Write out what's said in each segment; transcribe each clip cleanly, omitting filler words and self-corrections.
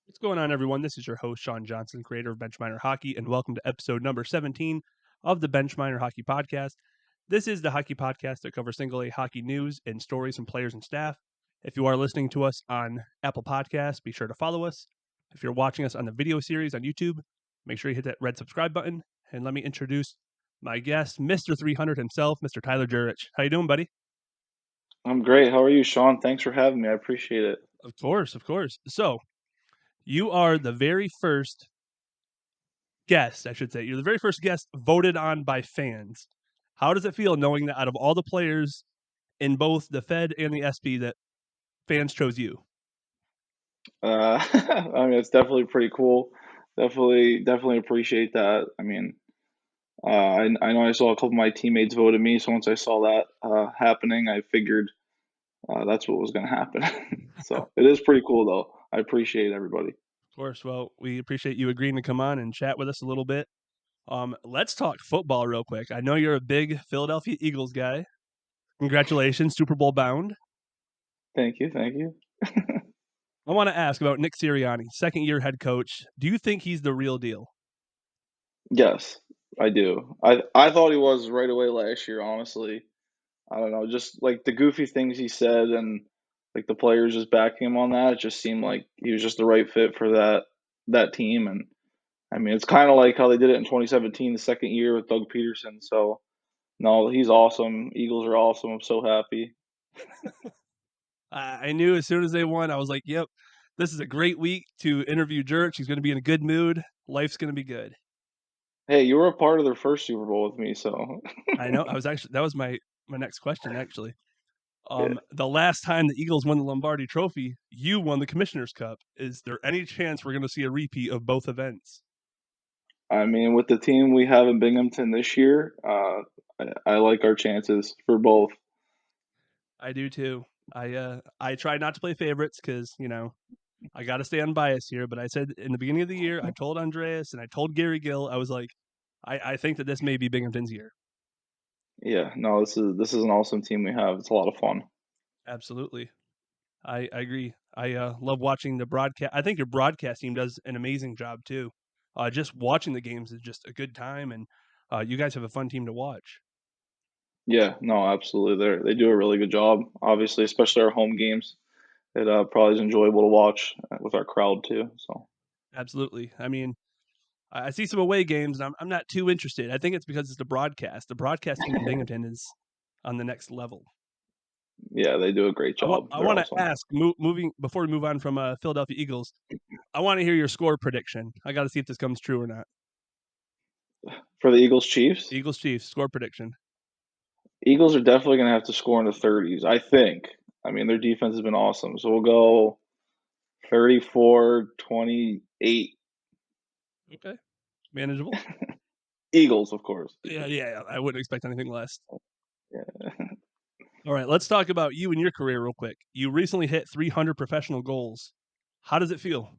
What's going on, everyone? This is your host, Sean Johnson, creator of Bench Minor Hockey, and welcome to episode number 17 of the Bench Minor Hockey Podcast. This is the hockey podcast that covers single A hockey news and stories from players and staff. If you are listening to us on Apple Podcasts, be sure to follow us. If you're watching us on the video series on YouTube, make sure you hit that red subscribe button. And let me introduce my guest, Mr. 300 himself, Mr. Tyler Gjurich. How you doing, buddy? I'm great. How are you, Sean? Thanks for having me. I appreciate it. Of course, of course. So, you are the very first guest, I should say. You're the very first guest voted on by fans. How does it feel knowing that out of all the players in both the Fed and the SP that fans chose you? I mean, it's definitely pretty cool. Definitely appreciate that. I mean, I know I saw a couple of my teammates voted me, so once I saw that happening, I figured that's what was going to happen. So it is pretty cool, though. I appreciate everybody. Of course. Well, we appreciate you agreeing to come on and chat with us a little bit. Let's talk football real quick. I know you're a big Philadelphia Eagles guy. Congratulations, Super Bowl bound. Thank you, thank you. I want to ask about Nick Sirianni, second year head coach. Do you think he's the real deal? Yes, I do. I thought he was right away last year, honestly. I don't know, just like the goofy things he said and like the players just backing him on that, it just seemed like he was just the right fit for that team. And I mean, it's kind of like how they did it in 2017, the second year with Doug Peterson. So no, he's awesome. Eagles are awesome. I'm so happy. I knew as soon as they won, I was like, yep, this is a great week to interview Jurich. He's going to be in a good mood. Life's going to be good. Hey, you were a part of their first Super Bowl with me, so I know. I was actually that was my next question actually. yeah. The last time the Eagles won the Lombardi Trophy, you won the Commissioner's Cup. Is there any chance we're going to see a repeat of both events? I mean, with the team we have in Binghamton this year, I like our chances for both. I do too. I try not to play favorites because I got to stay unbiased here. But I said in the beginning of the year, I told Andreas and I told Gary Gill, I was like, I think that this may be Binghamton's year. Yeah, no, this is an awesome team we have. It's a lot of fun. Absolutely. I agree. I love watching the broadcast. I think your broadcast team does an amazing job too. Just watching the games is just a good time, and you guys have a fun team to watch. Yeah, no, absolutely. They do a really good job. Obviously, especially our home games. It probably is enjoyable to watch with our crowd too. So Absolutely. I mean, I see some away games, and I'm not too interested. I think it's because it's the broadcast. The broadcast team in Binghamton is on the next level. yeah, they do a great job. I They're want to awesome. ask, moving before we move on from Philadelphia Eagles, I want to hear your score prediction. I got to see if this comes true or not. For the Eagles Chiefs, Eagles Chiefs score prediction. Eagles are definitely going to have to score in the 30s, I think. I mean, their defense has been awesome. So we'll go 34-28. Okay, manageable. Eagles, of course. Yeah. I wouldn't expect anything less. Yeah. All right, let's talk about you and your career real quick. You recently hit 300 professional goals. How does it feel?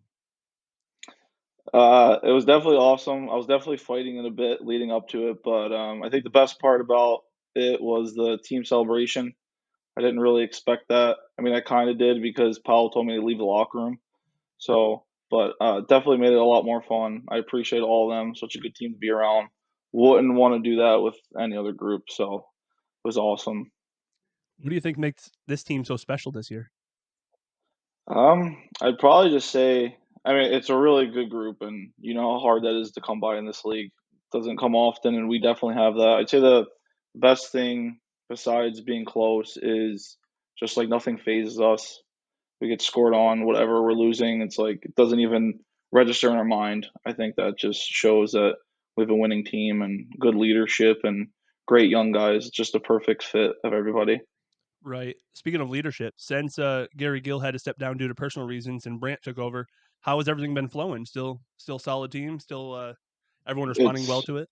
It was definitely awesome. I was definitely fighting it a bit leading up to it, but I think the best part about it was the team celebration. I didn't really expect that. I mean, I kind of did because Powell told me to leave the locker room. So, but definitely made it a lot more fun. I appreciate all of them. Such a good team to be around. Wouldn't want to do that with any other group. So it was awesome. What do you think makes this team so special this year? I'd probably just say, I mean, it's a really good group, and you know how hard that is to come by in this league. Doesn't come often, and we definitely have that. I'd say the best thing besides being close is just like nothing phases us. We get scored on, whatever we're losing. It's like it doesn't even register in our mind. I think that just shows that we have a winning team and good leadership and great young guys. It's just a perfect fit of everybody. Right. Speaking of leadership, since Gary Gill had to step down due to personal reasons and Brant took over, how has everything been flowing? Still solid team. Still everyone responding well It's to it.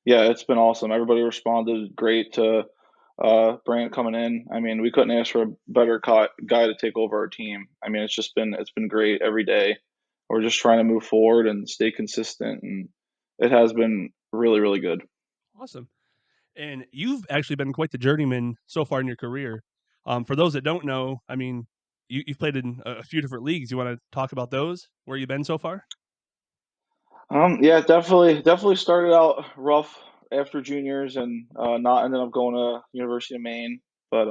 Yeah, it's been awesome. Everybody responded great to Brant coming in. I mean, we couldn't ask for a better guy to take over our team. I mean, it's been great every day. We're just trying to move forward and stay consistent, and it has been really, really good. Awesome. And you've actually been quite the journeyman so far in your career. For those that don't know, I mean, you've played in a few different leagues. You want to talk about those? Where you been so far? Yeah, definitely started out rough after juniors and not ended up going to University of Maine. But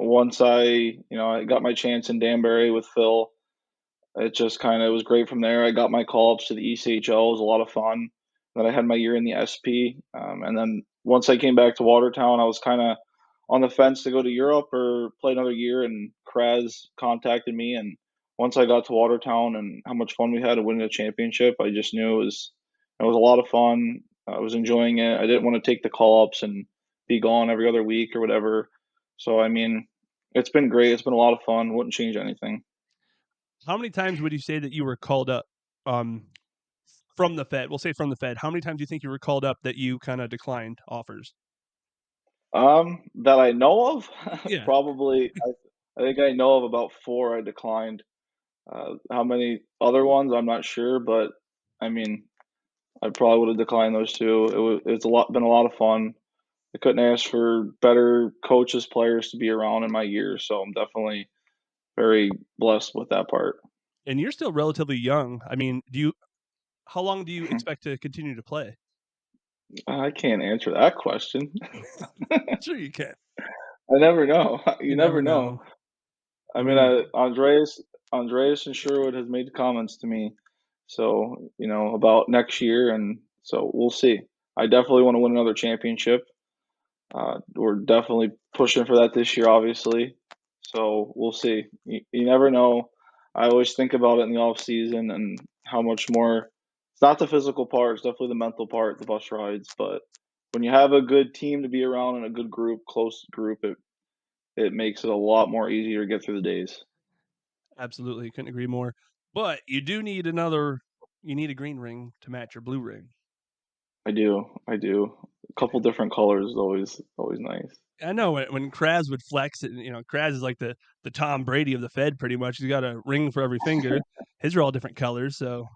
once I got my chance in Danbury with Phil, it just kind of was great from there. I got my call ups to the ECHL. It was a lot of fun. Then I had my year in the SP, and then once I came back to Watertown, I was kind of on the fence to go to Europe or play another year. And Kraz contacted me, and once I got to Watertown and how much fun we had to win the championship, I just knew it was a lot of fun. I was enjoying it. I didn't want to take the call ups and be gone every other week or whatever. So I mean, it's been great. It's been a lot of fun. Wouldn't change anything. How many times would you say that you were called up um, from the Fed? We'll say from the Fed. How many times do you think you were called up that you kind of declined offers? That I know of, Yeah, probably I think I know of about 4 I declined. How many other ones, I'm not sure, but I mean, I probably would have declined those 2. It's been a lot of fun. I couldn't ask for better coaches, players to be around in my years, so I'm definitely very blessed with that part. and you're still relatively young. I mean, do you? How long do you expect to continue to play? I can't answer that question. Sure, you can. I never know. You You never never know. know. I What mean, do you know? Andreas and Sherwood has made comments to me, so about next year, and so we'll see. I definitely want to win another championship. We're definitely pushing for that this year, obviously. So we'll see. You never know. I always think about it in the off season and how much more. It's not the physical part; it's definitely the mental part, the bus rides. But when you have a good team to be around and a good group, close group, it makes it a lot more easier to get through the days. Absolutely, couldn't agree more. But you do need another. You need a green ring to match your blue ring. I do. I do. A couple different colors is always nice. I know when Kraz would flex it, Kraz is like the Tom Brady of the Fed, pretty much. He's got a ring for every finger. His are all different colors, so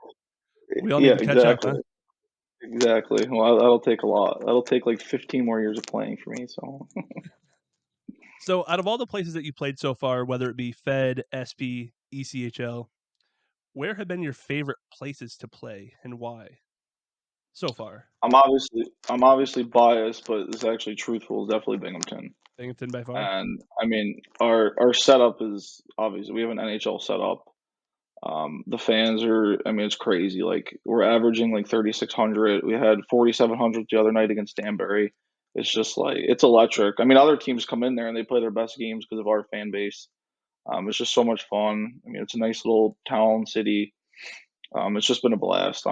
we all need Yeah, to catch up, exactly. huh? Exactly. Well, that'll take a lot. That'll take like 15 more years of playing for me. So So, out of all the places that you played so far, whether it be Fed, SP, ECHL, where have been your favorite places to play and why so far? I'm obviously biased, but it's actually truthful. It's definitely Binghamton. Binghamton by far. And I mean, our setup is obviously we have an NHL setup. The fans are, I mean, it's crazy. Like we're averaging like 3,600. We had 4,700 the other night against Danbury. It's just like it's electric. I mean, other teams come in there and they play their best games because of our fan base. It's just so much fun. I mean, it's a nice little town, city. It's just been a blast.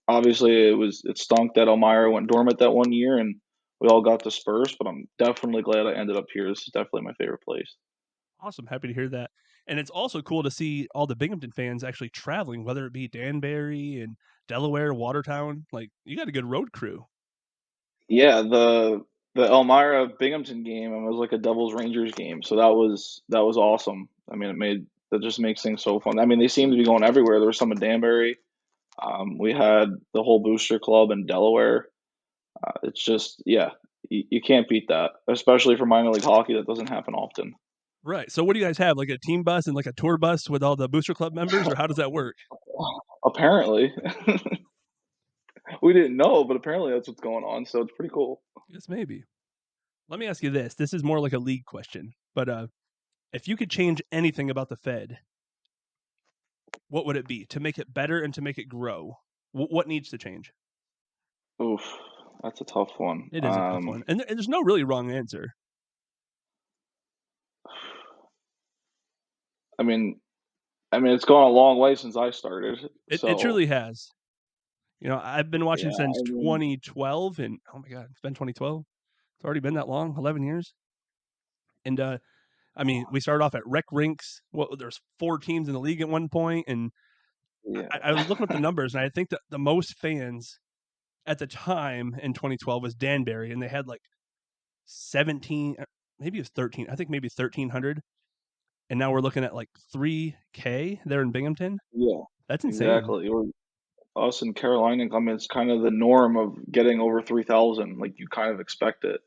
Obviously it stunk that Elmira went dormant that one year and we all got dispersed, but I'm definitely glad I ended up here. This is definitely my favorite place. Awesome. Happy to hear that. And it's also cool to see all the Binghamton fans actually traveling, whether it be Danbury and Delaware, Watertown. Like, you got a good road crew. Yeah, the Elmira Binghamton game, it was like a Devils Rangers game, so that was awesome. I mean, that just makes things so fun. I mean, they seem to be going everywhere. There was some in Danbury. We had the whole booster club in Delaware. It's just, yeah, you can't beat that, especially for minor league hockey. That doesn't happen often. Right. So, what do you guys have? Like a team bus and like a tour bus with all the Booster Club members, or how does that work? Apparently, we didn't know, but apparently that's what's going on. So it's pretty cool. Yes, maybe. Let me ask you this. This is more like a league question, but if you could change anything about the Fed, what would it be to make it better and to make it grow? What needs to change? Oof, that's a tough one. It is a tough one, and there's no really wrong answer. I mean, it's gone a long way since I started. It So truly has. I've been watching yeah, since I mean, 2012, and oh my god, it's been 2012. It's already been that long, 11 years. And I mean, we started off at rec rinks. Well, there's 4 teams in the league at one point, and yeah, I was looking up the numbers, and I think that the most fans at the time in 2012 was Danbury, and they had like 17, maybe it was 13. I think maybe 1,300, and now we're looking at like 3K there in Binghamton. yeah, That's insane. exactly. Or us in Carolina, I mean, it's kind of the norm of getting over 3,000. Like you kind of expect it.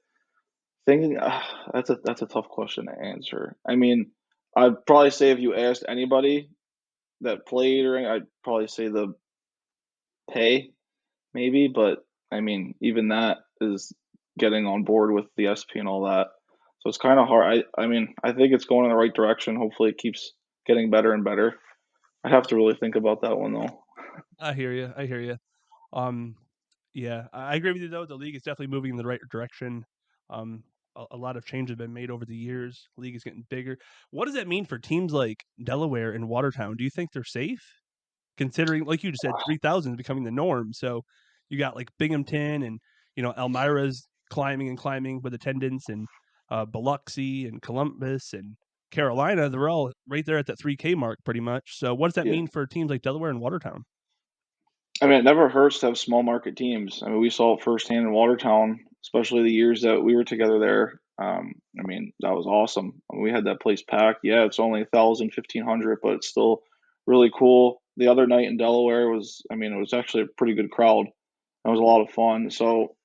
Thinking that's a tough question to answer. I mean, I'd probably say if you asked anybody that played or I'd probably say the pay maybe, but I mean, even that is getting on board with the SP and all that. So it's kind of hard. I mean, I think it's going in the right direction. Hopefully, it keeps getting better and better. I have to really think about that one though. I hear you. I hear you. Um, yeah, I agree with you though. The league is definitely moving in the right direction. Um, a lot of changes have been made over the years. League is getting bigger. What does that mean for teams like Delaware and Watertown? Do you think they're safe? Considering, like you just said, 3,000 is becoming the norm. So you got like Binghamton and Elmira's climbing and climbing with attendance, and Biloxi and Columbus and Carolina. They're all right there at that 3K mark, pretty much. So what does that Yeah. mean for teams like Delaware and Watertown? I mean, it never hurts to have small market teams. I mean, we saw it firsthand in Watertown, especially the years that we were together there. I mean, that was awesome. I mean, we had that place packed. Yeah, it's only 1,000, 1,500, but it's still really cool. The other night in Delaware was, I mean, it was actually a pretty good crowd. It was a lot of fun. So,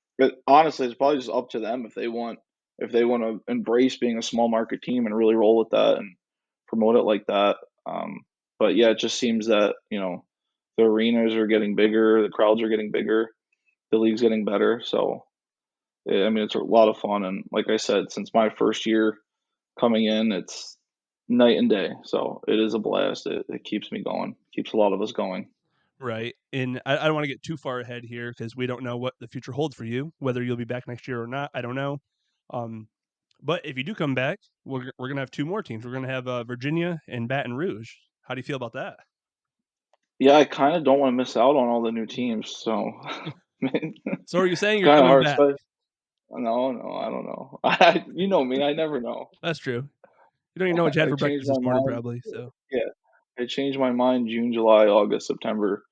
honestly, it's probably just up to them if they want to embrace being a small market team and really roll with that and promote it like that. Um, but yeah, it just seems that the arenas are getting bigger, the crowds are getting bigger, the league's getting better. So, I mean, it's a lot of fun. And like I said, since my first year coming in, it's night and day. So it is a blast. It keeps me going, keeps a lot of us going. Right. And I don't want to get too far ahead here because we don't know what the future holds for you, whether you'll be back next year or not. I don't know. Um, but if you do come back, we're gonna have two more teams. We're gonna have Virginia and Baton Rouge. How do you feel about that? Yeah, I kind of don't want to miss out on all the new teams. So, man, So are you saying you're kind of coming hard. back? No, no, I don't know. You know me, I never know. That's true. You don't even know what you had I for changed breakfast my this morning, mind. probably. So Yeah, I changed my mind June, July, August, September.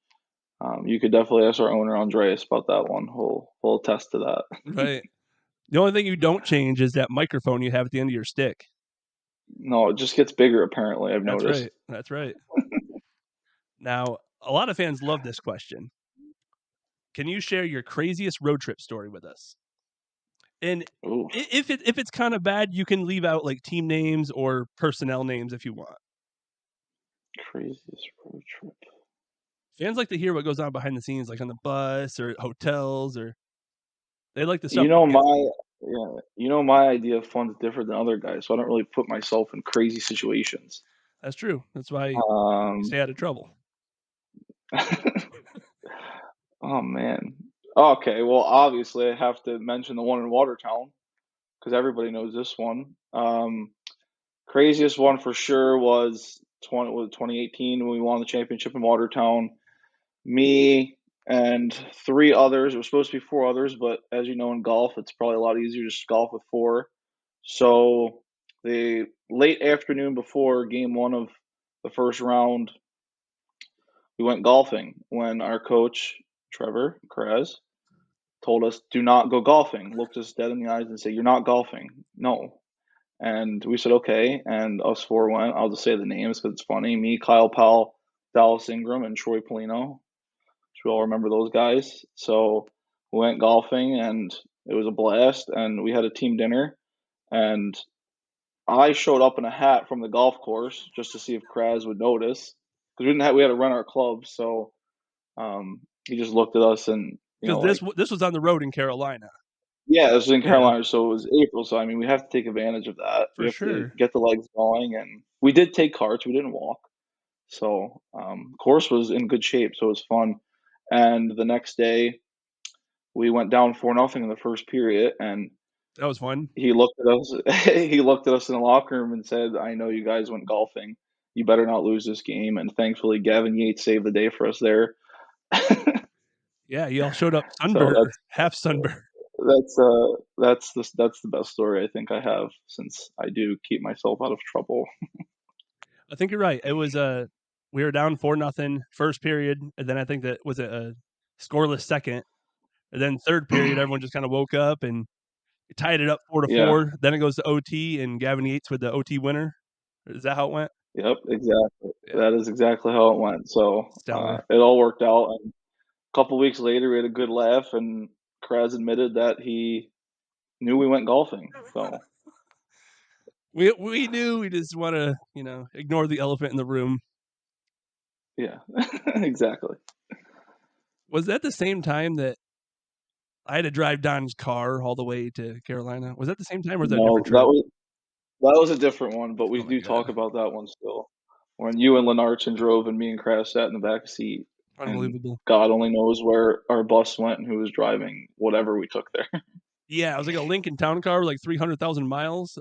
You could definitely ask our owner Andreas about that one. He'll attest to that. right. The only thing you don't change is that microphone you have at the end of your stick. No, it just gets bigger apparently, I've That's noticed. right. That's right. Now, a lot of fans love this question. Can you share your craziest road trip story with us? And Ooh, if it's kind of bad, you can leave out like team names or personnel names if you want. craziest road trip. Fans like to hear what goes on behind the scenes, like on the bus or hotels, or they like the stuff You we know can't my see. yeah, you know my idea of fun's different than other guys, so I don't really put myself in crazy situations. That's true. That's why you Um, stay out of trouble. oh man. Okay, well, obviously I have to mention the one in Watertown because everybody knows this one. Craziest one for sure was 2018 when we won the championship in Watertown. Me and three others. It was supposed to be four others, but as you know, in golf, it's probably a lot easier to just golf with four. So the late afternoon before game one of the first round, we went golfing when our coach, Trevor Perez, told us, do not go golfing. Looked us dead in the eyes and said, you're not golfing. No. And we said, okay. And us four went. I'll just say the names because it's funny. Me, Kyle Powell, Dallas Ingram, and Troy Polino. We all remember those guys. So we went golfing and it was a blast. And we had a team dinner. And I showed up in a hat from the golf course just to see if Kraz would notice because we had to rent our clubs. So he just looked at us and Because like this was on the road in Carolina. yeah, this was in Yeah, Carolina, so it was April. So I mean, we have to take advantage of that. We for have to sure. get the legs going, and we did take carts. We didn't walk. So course was in good shape, so it was fun. And the next day, we went down 4-0 in the first period, and That was fun. he looked at us. He looked at us in the locker room and said, "I know you guys went golfing. You better not lose this game." And thankfully, Gavin Yates saved the day for us there. Yeah, you all showed up So sunburned, half sunburned. that's the best story I think I have since I do keep myself out of trouble. I think you're right. It was we were down 4-0 first period, and then I think that was a scoreless second. And then third period, everyone just kind of woke up and tied it up 4 to Yeah. 4. Then it goes to OT, and Gavin Yates with the OT winner. Is that how it went? Yep, exactly. Yeah, That is exactly how it went. So, stellar. it all worked out, and a couple weeks later, we had a good laugh, and Kraz admitted that he knew we went golfing. So, We knew we just wanna, ignore the elephant in the room. Yeah, exactly. Was that the same time that I had to drive Don's car all the way to Carolina? Was that the same time or was that a No, different trip? that was a different one, but we Oh my do talk god. about that one still. When you and Lenarchin drove and me and Crash sat in the back seat, and Unbelievable. God only knows where our bus went and who was driving whatever we took there. Yeah, it was like a Lincoln Town Car with like 300,000 miles.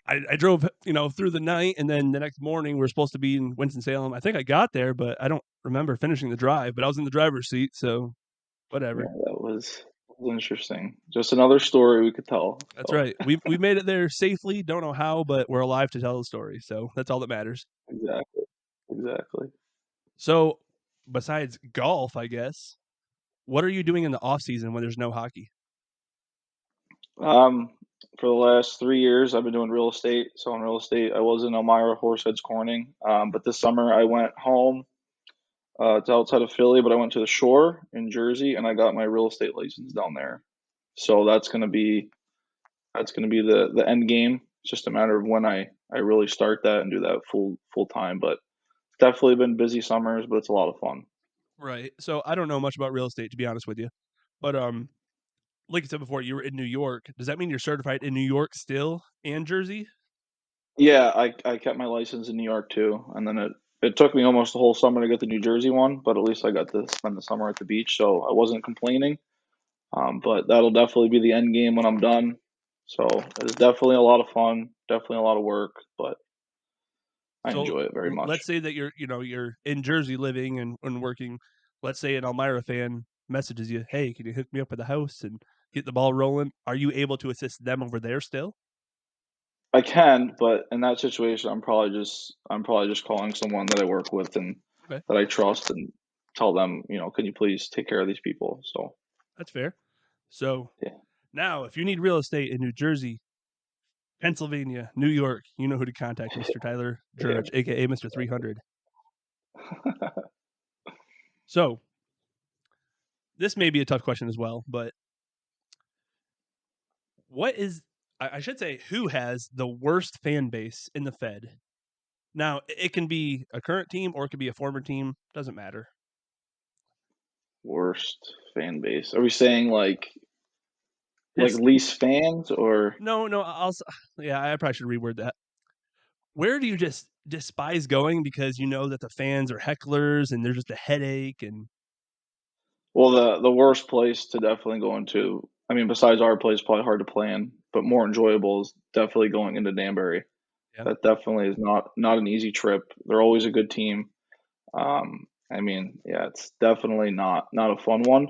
I drove, through the night, and then the next morning we were supposed to be in Winston-Salem. I think I got there, but I don't remember finishing the drive, but I was in the driver's seat, so Yeah, whatever. that was interesting. Just another story we could tell, That's so right. We made it there safely, don't know how, but we're alive to tell the story, so that's all that matters. exactly, exactly. So, besides golf, I guess, what are you doing in the off season when there's no hockey? Um, for the last 3 years, I've been doing real estate. So in real estate, I was in Elmira, Horseheads Corning. But this summer I went home. It's outside of Philly, but I went to the Shore in Jersey, and I got my real estate license down there. So that's gonna be the end game. It's just a matter of when I really start that and do that full time. But it's definitely been busy summers, but it's a lot of fun. Right. So I don't know much about real estate to be honest with you, but like you said before, you were in New York. Does that mean you're certified in New York still and Jersey? Yeah, I kept my license in New York too, and then it took me almost the whole summer to get the New Jersey one, but at least I got to spend the summer at the beach, so I wasn't complaining. But that'll definitely be the end game when I'm done. So it's definitely a lot of fun, definitely a lot of work, but I So enjoy it very much. let's say that you're in Jersey living and working. Let's say an Elmira fan messages you, "Hey, can you hook me up with a house and get the ball rolling?" Are you able to assist them over there still? I can, but in that situation, I'm probably just calling someone that I work with and Okay, that I trust and tell them, can you please take care of these people? So that's fair. So yeah, now, if you need real estate in New Jersey, Pennsylvania, New York, you know who to contact, Mr. Tyler yeah, Gjurich, aka Mr. 300. So this may be a tough question as well, but what is I should say who has the worst fan base in the Fed? Now, it can be a current team or it could be a former team, doesn't matter. worst fan base. Are we saying like This least fans or No, no, yeah, I probably should reword that. Where do you just despise going because you know that the fans are hecklers and they're just a headache and well the worst place to definitely go into. I mean, besides our place, probably hard to plan, but more enjoyable is definitely going into Danbury. yeah, That definitely is not an easy trip. They're always a good team. I mean, yeah, it's definitely not a fun one.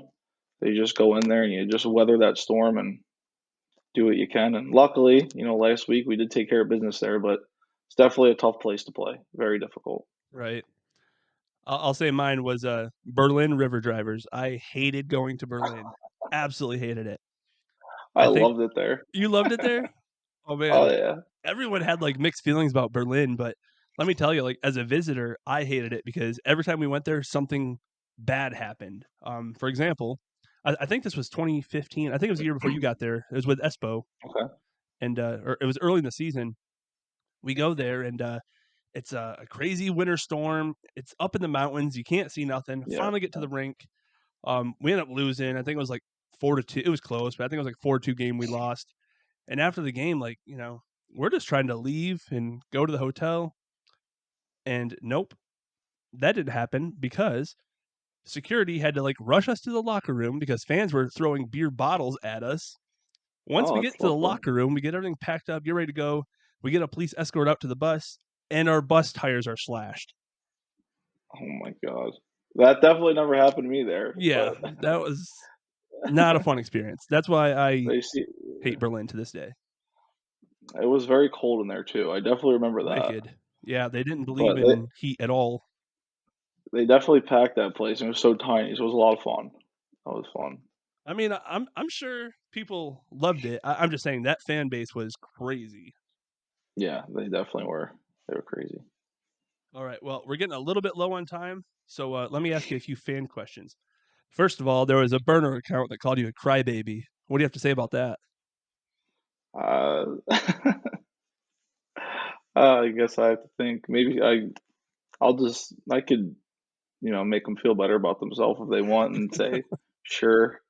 You just go in there and you just weather that storm and do what you can. And luckily, last week we did take care of business there, but it's definitely a tough place to play. Very difficult. right. I'll say mine was Berlin River Drivers. I hated going to Berlin. Absolutely hated it. I I think loved it there. you loved it there? Oh Oh man. yeah, Everyone had like mixed feelings about Berlin, but let me tell you, like as a visitor, I hated it because every time we went there, something bad happened. For example, I think this was 2015. I think it was the year before you got there. It was with Espo, okay, and or it was early in the season. We go there, and it's a crazy winter storm. It's up in the mountains. You can't see nothing. yeah. Finally get to the rink. We ended up losing. I think it was like 4-2. It was close, but I think it was like 4-2 game we lost. And after the game, like, we're just trying to leave and go to the hotel. And nope, that didn't happen because security had to like rush us to the locker room because fans were throwing beer bottles at us. Once we Oh, get that's to the lovely. locker room, we get everything packed up, get ready to go. We get a police escort out to the bus, and our bus tires are slashed. Oh my god, that definitely never happened to me there. Yeah, But that was not a fun experience. That's why I they see, hate Berlin to this day. it was very cold in there too. I definitely remember that. Wicked. Yeah, they didn't believe But they in heat at all. they definitely packed that place. And it was so tiny, so it was a lot of fun. That was fun. I mean, I'm sure people loved it. I'm just saying that fan base was crazy. Yeah, they definitely were. They were crazy. All right, well, we're getting a little bit low on time, so let me ask you a few fan questions. First of all, there was a burner account that called you a crybaby. What do you have to say about that? Uh, I guess I have to think. Maybe I could, make them feel better about themselves if they want and say, sure.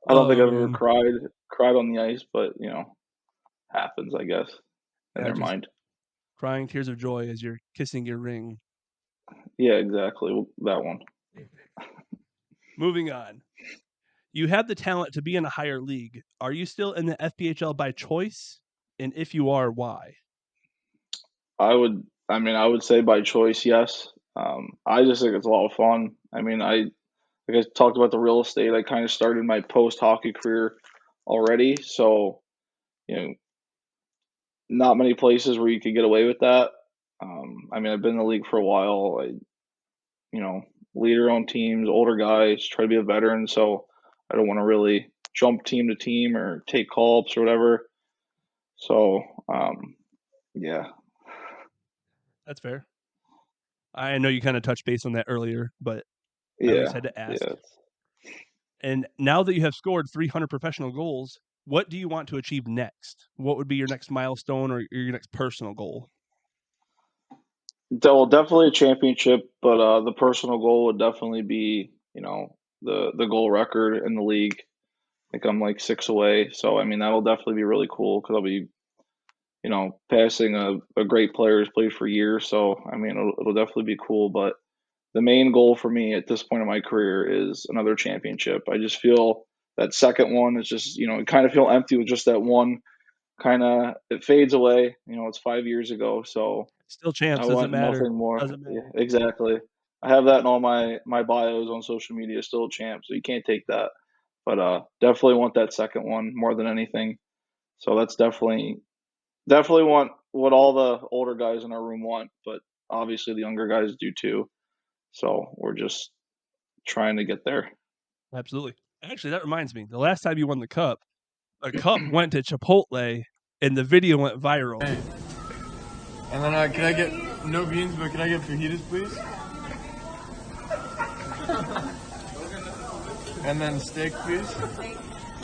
I don't think Oh I've ever man, cried on the ice, but happens, I guess, in yeah, their just mind. crying tears of joy as you're kissing your ring. Yeah, exactly. That one. Moving on. You have the talent to be in a higher league. Are you still in the FPHL by choice? And if you are, why? I would say by choice, yes. I just think it's a lot of fun. Like I talked about the real estate, I kind of started my post hockey career already. So, you know, not many places where you could get away with that. I've been in the league for a while. You know, lead our own teams, older guys, try to be a veteran. So I don't want to really jump team to team or take call ups or whatever. So, yeah, That's fair. I know you kind of touched base on that earlier, but I at least yeah, had to ask. yeah. And now that you have scored 300 professional goals, what do you want to achieve next? What would be your next milestone or your next personal goal? Well, definitely a championship, but the personal goal would definitely be, the goal record in the league. I think I'm like 6 away, so that'll definitely be really cool because I'll be, passing a great player who's played for years. So it'll definitely be cool. But the main goal for me at this point in my career is another championship. I just feel that second one is just, you kind of feel empty with just that one. Kind of it fades away. It's 5 years ago, so Still I champs, doesn't want matter. nothing more. Doesn't Yeah, matter. exactly. I have that in all my bios on social media. Still a champ, so you can't take that. But definitely want that second one more than anything. So that's definitely want what all the older guys in our room want, but obviously the younger guys do too. So we're just trying to get there. Absolutely. Actually, that reminds me. The last time you won the cup, a cup went to Chipotle and the video went viral. Hey, and then can I get no beans, but can I get fajitas, please? And then steak, please.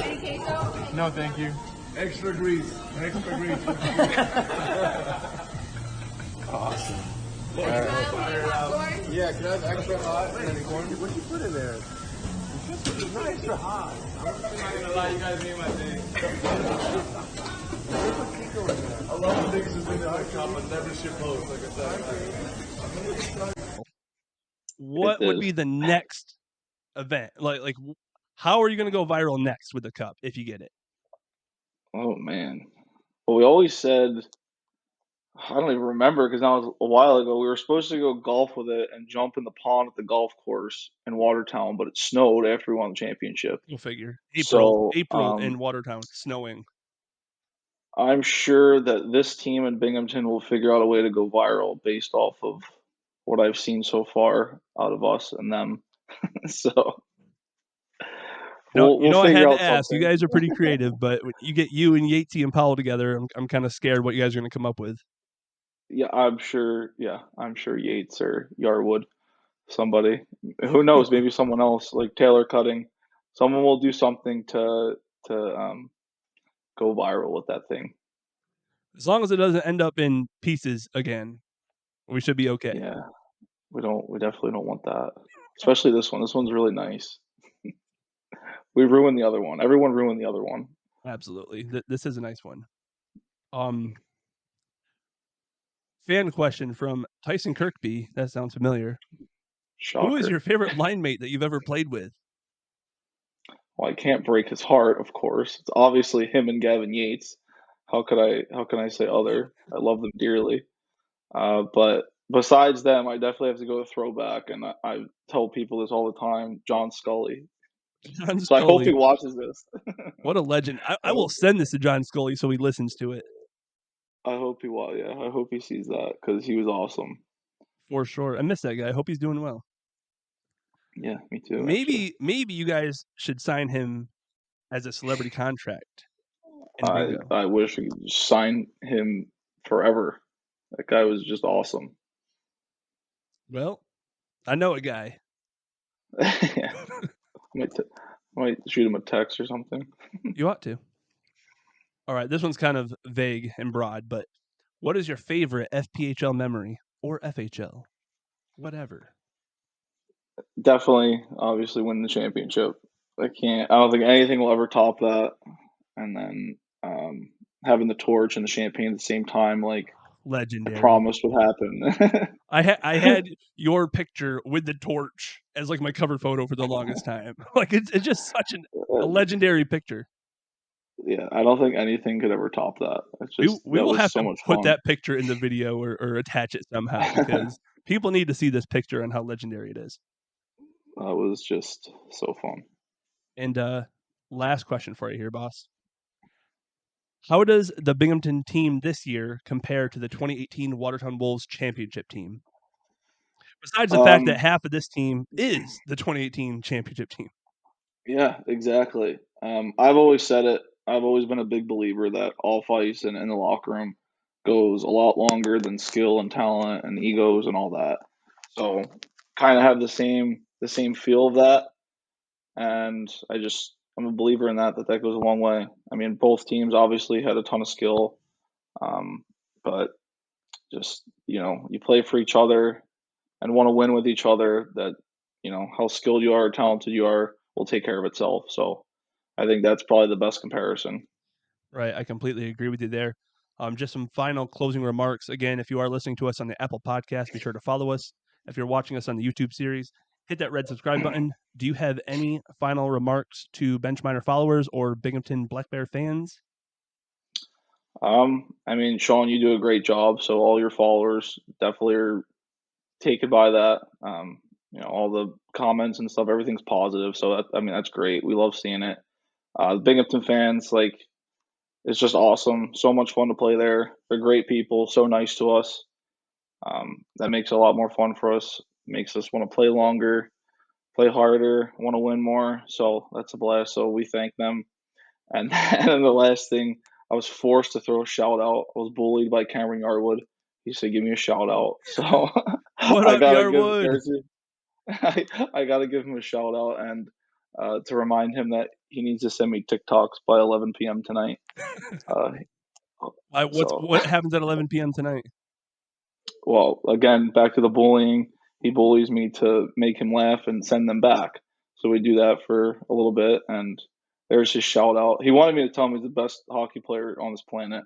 Any queso? No, thank you. Extra grease. Extra grease. Awesome. Yeah, can I have extra hot and then corn? What'd you put in there? It's not extra hot. I'm not gonna lie, you guys made my day. I love the niggas who's in the hot cup but never ship post, like I said. It What would is. be the next event? How are you going to go viral next with the cup if you get it? Oh man. Well, we always said I don't even remember because that was a while ago. We were supposed to go golf with it and jump in the pond at the golf course in Watertown, but it snowed after we won the championship. We'll figure. April, So April in Watertown, snowing. I'm sure that this team in Binghamton will figure out a way to go viral based off of what I've seen so far out of us and them. So You we'll know, I figure had to out ask. You something. guys are pretty creative, but when you get you and Yatesy and Powell together, I'm kind of scared what you guys are going to come up with. Yeah, I'm sure. Yeah, I'm sure Yates or Yarwood, somebody. Who knows? Maybe someone else like Taylor Cutting. Someone will do something to go viral with that thing. As long as it doesn't end up in pieces again, we should be okay. Yeah, we definitely don't want that. Especially this one. This one's really nice. We ruined the other one. Everyone ruined the other one. Absolutely. This is a nice one. Um, Fan question from Tyson Kirkby. That sounds familiar. Who is your Shocker. favorite line mate that you've ever played with? Well, I can't break his heart, of course. It's obviously him and Gavin Yates. How can I say other? I love them dearly. But besides them, I definitely have to go with throwback, and I tell people this all the time. John Scully. John So I hope he Scully. watches this. What a legend. I I will hope send this to John Scully so he listens to it I hope he will. Yeah, I hope he sees that because he was awesome. for sure. I miss that guy. I hope he's doing well. Yeah, me too. Actually, Maybe you guys should sign him as a celebrity contract in I bingo. I wish we could just sign him forever. That guy was just awesome. Well, I know a guy. Yeah, might shoot him a text or something. You ought to. All right, this one's kind of vague and broad, but What is your favorite FPHL memory or FHL? Whatever. Definitely, obviously, winning the championship. I don't think anything will ever top that. And then having the torch and the champagne at the same time, like I Legendary. promised would happen. I had your picture with the torch as like my cover photo for the longest time. Like it's just such a legendary picture. Yeah, I don't think anything could ever top that. It's just We that will was have so to much put fun. that picture in the video or attach it somehow because people need to see this picture and how legendary it is. That was just so fun. And last question for you here, boss. How does the Binghamton team this year compare to the 2018 Watertown Wolves championship team? Besides the fact that Um, half of this team is the 2018 championship team. yeah, exactly. I've always said it. I've always been a big believer that all fights in the locker room goes a lot longer than skill and talent and egos and all that. So kind of have the same feel of that, and I'm a believer in that goes a long way. I mean, both teams obviously had a ton of skill, um, but just you play for each other and want to win with each other. That how skilled you are, or talented you are, will take care of itself. So I think that's probably the best comparison. Right, I completely agree with you there. Just some final closing remarks. Again, if you are listening to us on the Apple Podcast, be sure to follow us. If you're watching us on the YouTube series, hit that red subscribe button. Do you have any final remarks to Benchminer followers or Binghamton Black Bear fans? I mean, Sean, you do a great job. So all your followers definitely are taken by that. All the comments and stuff, everything's positive. So I mean, that's great. We love seeing it. The Binghamton fans, like, it's just awesome. So much fun to play there. They're great people. So nice to us. That makes it a lot more fun for us. Makes us want to play longer, play harder, want to win more. So that's a blast. So we thank them. And then the last thing, I was forced to throw a shout out. I was bullied by Cameron Yarwood. He said, "Give me a shout out." So What I up, gotta give Yarwood? Darcy, I gotta give him a shout out and to remind him that he needs to send me TikToks by 11 p.m. tonight. Uh, so What happens at 11 p.m. tonight? well, again, back to the bullying. He bullies me to make him laugh and send them back. So we do that for a little bit, and there's his shout out. He wanted me to tell him he's the best hockey player on this planet.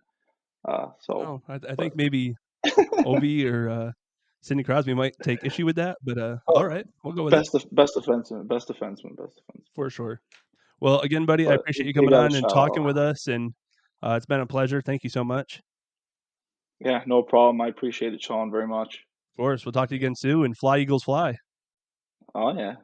Oh, I But think maybe Ovi or Sidney Crosby might take issue with that, but all oh, right, we'll go with it best defenseman. for sure. Well, again, buddy, I But appreciate you he coming got a on and shout talking out. with us, and it's been a pleasure. Thank you so much. Yeah, no problem. I appreciate it, Sean, very much. Of course, we'll talk to you again soon, and fly, Eagles, fly. Oh yeah.